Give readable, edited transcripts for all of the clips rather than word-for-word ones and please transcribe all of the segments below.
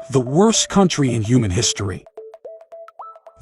the worst country in human history.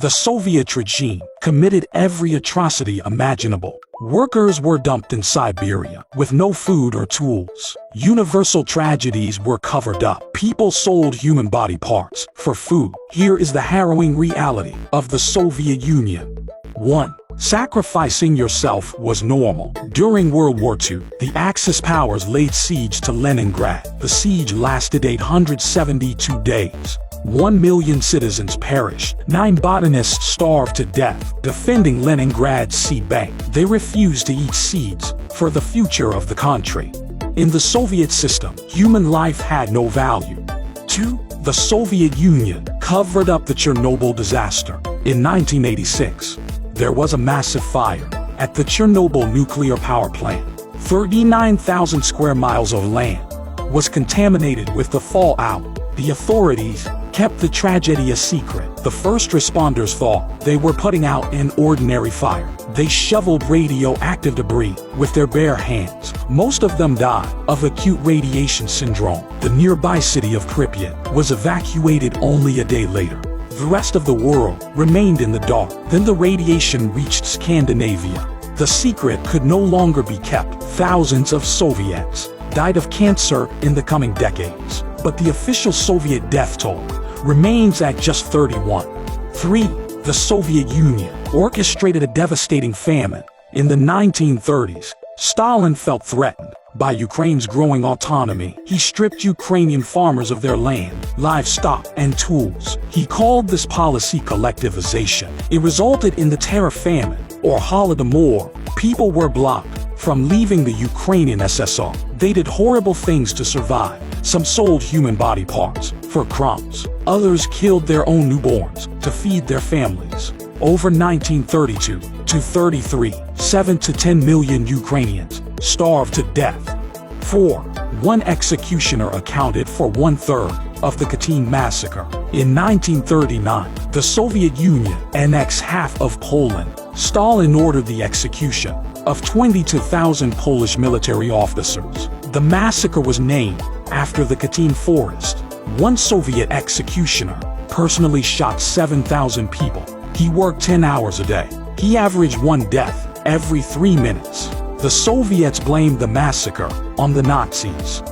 The Soviet regime committed every atrocity imaginable. Workers were dumped in Siberia with no food or tools. Universal tragedies were covered up. People sold human body parts for food. Here is the harrowing reality of the Soviet Union. 1. Sacrificing yourself was normal. During World War II, the Axis powers laid siege to Leningrad. The siege lasted 872 days. 1 million citizens perished. 9 botanists starved to death defending Leningrad's seed bank. They refused to eat seeds for the future of the country. In the Soviet system, human life had no value. 2. The Soviet Union covered up the Chernobyl disaster. In 1986, there was a massive fire at the Chernobyl nuclear power plant. 39,000 square miles of land was contaminated with the fallout. The authorities kept the tragedy a secret. The first responders thought they were putting out an ordinary fire. They shoveled radioactive debris with their bare hands. Most of them died of acute radiation syndrome. The nearby city of Pripyat was evacuated only a day later. The rest of the world remained in the dark. Then the radiation reached Scandinavia. The secret could no longer be kept. Thousands of Soviets died of cancer in the coming decades. But the official Soviet death toll remains at just 31. 3. The Soviet Union orchestrated a devastating famine. In the 1930s, Stalin felt threatened by Ukraine's growing autonomy. He stripped Ukrainian farmers of their land, livestock, and tools. He called this policy collectivization. It resulted in the Terror Famine, or Holodomor. People were blocked from leaving the Ukrainian SSR. They did horrible things to survive. Some sold human body parts for crumbs. Others killed their own newborns to feed their families. Over 1932 to 33, 7 to 10 million Ukrainians starved to death. 4. One executioner accounted for 1/3 of the Katyn massacre. In 1939, the Soviet Union annexed half of Poland. Stalin ordered the execution of 22,000 Polish military officers. The massacre was named after the Katyn forest. One Soviet executioner personally shot 7,000 people. He worked 10 hours a day. He averaged 1 death every 3 minutes. The Soviets blamed the massacre on the Nazis.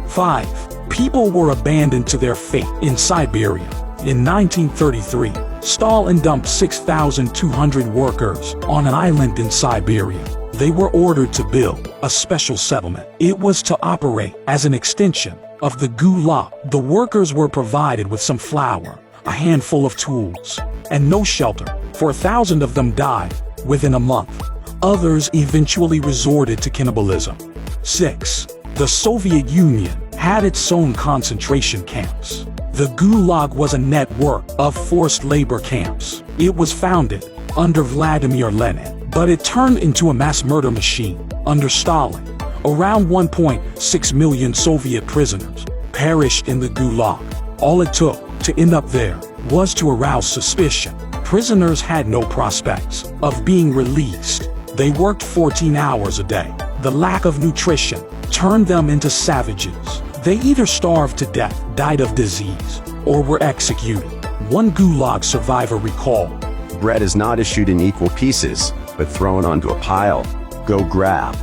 5. People were abandoned to their fate in Siberia. In 1933, Stalin dumped 6,200 workers on an island in Siberia. They were ordered to build a special settlement. It was to operate as an extension of the Gulag. The workers were provided with some flour, a handful of tools, and no shelter. 4,000 of them died within a month. Others eventually resorted to cannibalism. 6. The Soviet Union had its own concentration camps. The Gulag was a network of forced labor camps. It was founded under Vladimir Lenin, but it turned into a mass murder machine under Stalin. Around 1.6 million Soviet prisoners perished in the Gulag. All it took to end up there was to arouse suspicion. Prisoners had no prospects of being released. They worked 14 hours a day. The lack of nutrition turned them into savages. They either starved to death, died of disease, or were executed. One Gulag survivor recalled, "Bread is not issued in equal pieces, but thrown onto a pile. Go grab."